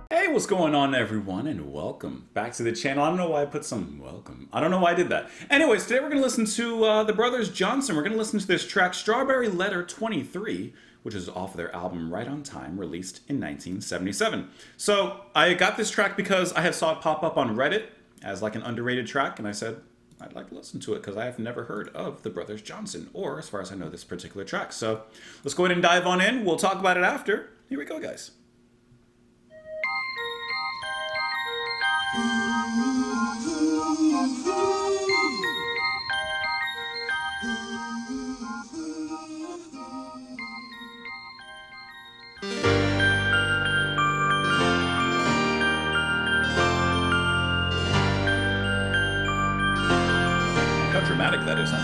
Hey, what's going on, everyone, and welcome back to the channel. I don't know why I put some welcome. I don't know why I did that. Anyways, today we're going to listen to the Brothers Johnson. We're going to listen to this track, Strawberry Letter 23, which is off their album Right on Time, released in 1977. So I got this track because I had saw it pop up on Reddit as like an underrated track, and I said, I'd like to listen to it because I have never heard of the Brothers Johnson, or as far as I know, this particular track. So let's go ahead and dive on in. We'll talk about it after. Here we go, guys. How dramatic that is, huh?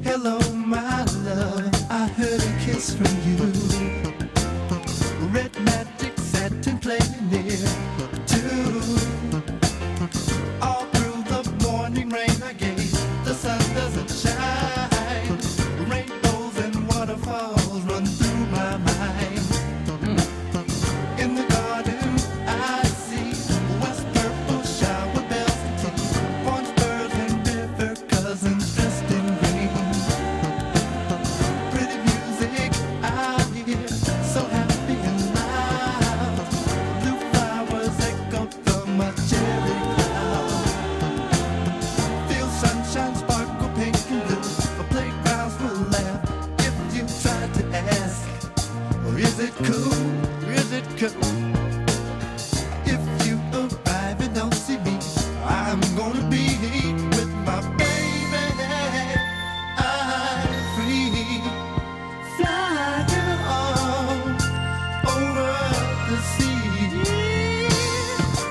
Hello, my love. I heard a kiss from you. Red magic satin playing near too. All through the morning rain I gave. The sun doesn't shine. Rainbows and waterfalls run through my mind. In the garden I see west purple shower bells and tea. Orange birds and river cousins dressed in green. Pretty music I hear, so happy and loud. Blue flowers echo from a cherry cloud. Feel sunshine sparkle pink and blue. Playgrounds will laugh if you try to ask, is it cool? Is it cool? If you arrive and don't see me, I'm gonna be with my baby. I'm free. Fly girl over the sea.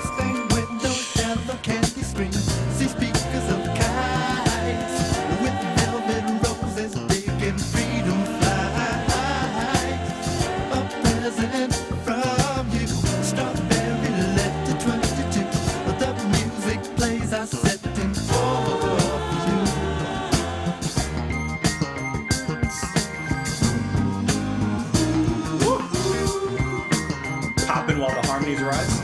Stained windows, yellow candy screen. See speakers of kites with velvet roses, big and freedom flies. A present from you, strawberry letter 22. The music plays are setting for you. Popping while the harmonies rise.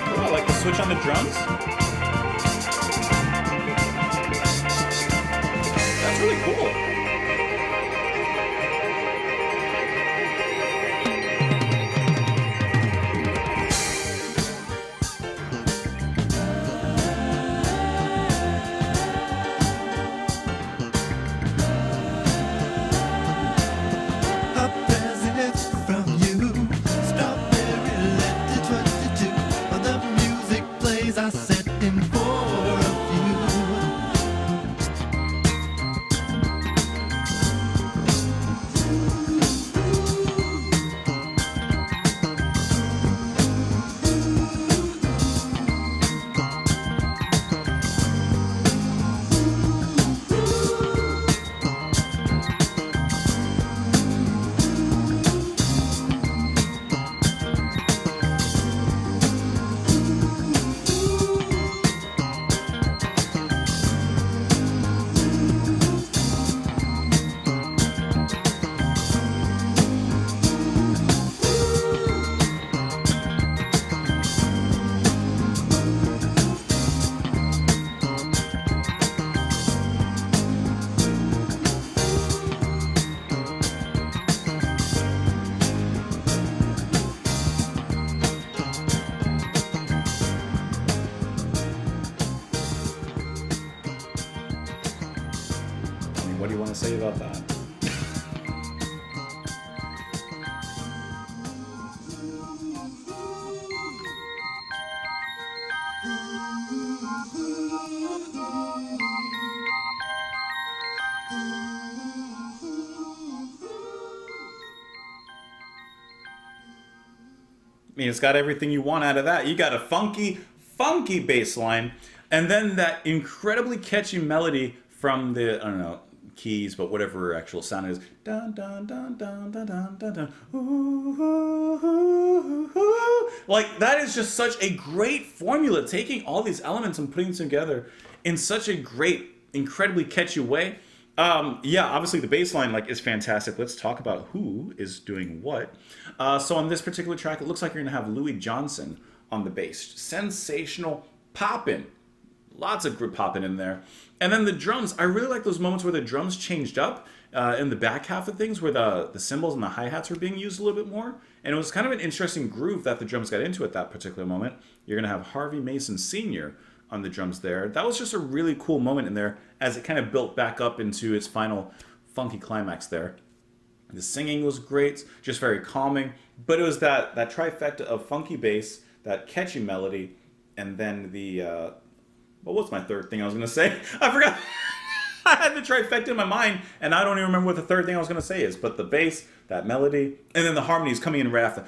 Oh, I like the switch on the drums. That's really cool. A present from you, strawberry letter 22. The music plays are setting for a few. say about that? I mean, it's got everything you want out of that. You got a funky, funky bass line, and then that incredibly catchy melody from the, I don't know, keys, but whatever actual sound is. Dun, dun, dun, dun, dun, dun, dun, dun. Ooh, ooh, ooh, ooh. Like, that is just such a great formula, taking all these elements and putting them together in such a great, incredibly catchy way. Yeah, obviously the bass line is fantastic. Let's talk about who is doing what. So on this particular track, it looks like you're going to have Louis Johnson on the bass. Sensational poppin'. Lots of good popping in there. And then the drums, I really like those moments where the drums changed up in the back half of things, where the cymbals and the hi-hats were being used a little bit more. And it was kind of an interesting groove that the drums got into at that particular moment. You're going to have Harvey Mason Sr. on the drums there. That was just a really cool moment in there as it kind of built back up into its final funky climax there. The singing was great, just very calming, but it was that trifecta of funky bass, that catchy melody, and then the, what was my third thing I was going to say? I forgot. I had the trifecta in my mind, and I don't even remember what the third thing I was going to say is, but the bass, that melody, and then the harmonies coming in right after,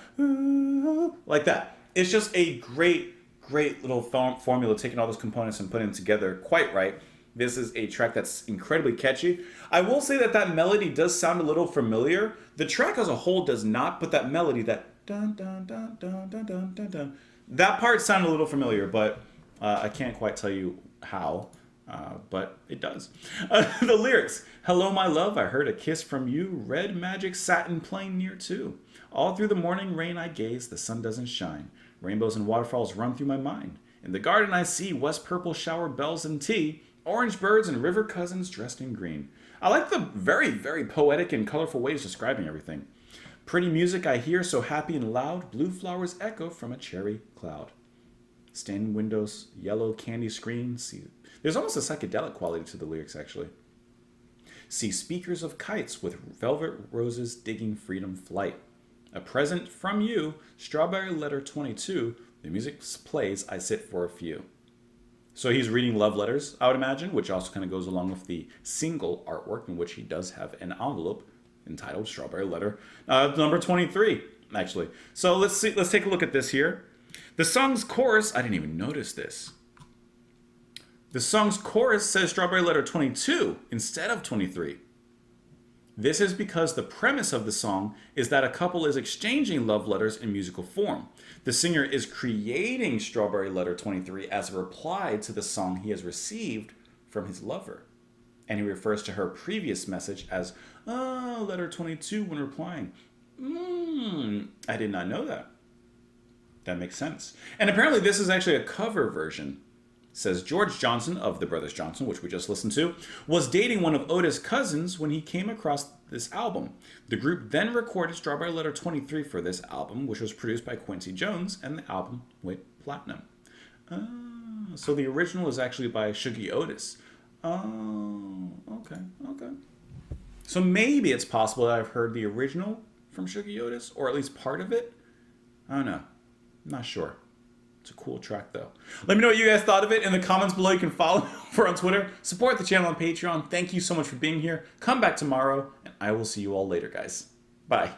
like that. It's just a great little formula, taking all those components and putting them together quite right. This is a track that's incredibly catchy. I will say that melody does sound a little familiar. The track as a whole does not, but that melody, that dun dun dun dun dun dun dun dun, that part sounded a little familiar, but I can't quite tell you how, but it does. The lyrics: hello my love, I heard a kiss from you, red magic satin playing near too. All through the morning rain I gaze, the sun doesn't shine. Rainbows and waterfalls run through my mind. In the garden I see west purple shower bells and tea, orange birds and river cousins dressed in green. I like the very, very poetic and colorful ways describing everything. Pretty music I hear so happy and loud, blue flowers echo from a cherry cloud. Stained windows, yellow candy screen. See, there's almost a psychedelic quality to the lyrics actually. See speakers of kites with velvet roses digging freedom flight. A present from you, Strawberry Letter 22, the music plays, I sit for a few. So he's reading love letters, I would imagine, which also kind of goes along with the single artwork in which he does have an envelope entitled Strawberry Letter number 23, actually. So let's take a look at this here. The song's chorus, I didn't even notice this. The song's chorus says Strawberry Letter 22 instead of 23. This is because the premise of the song is that a couple is exchanging love letters in musical form. The singer is creating Strawberry Letter 23 as a reply to the song he has received from his lover. And he refers to her previous message as, letter 22 when replying. I did not know that. That makes sense. And apparently this is actually a cover version. Says George Johnson of the Brothers Johnson, which we just listened to, was dating one of Otis' cousins when he came across this album. The group then recorded Strawberry Letter 23 for this album, which was produced by Quincy Jones, and the album went platinum. So the original is actually by Shuggie Otis. Oh, okay. So maybe it's possible that I've heard the original from Shuggie Otis, or at least part of it. I don't know. I'm not sure. It's a cool track, though. Let me know what you guys thought of it in the comments below. You can follow me over on Twitter. Support the channel on Patreon. Thank you so much for being here. Come back tomorrow, and I will see you all later, guys. Bye.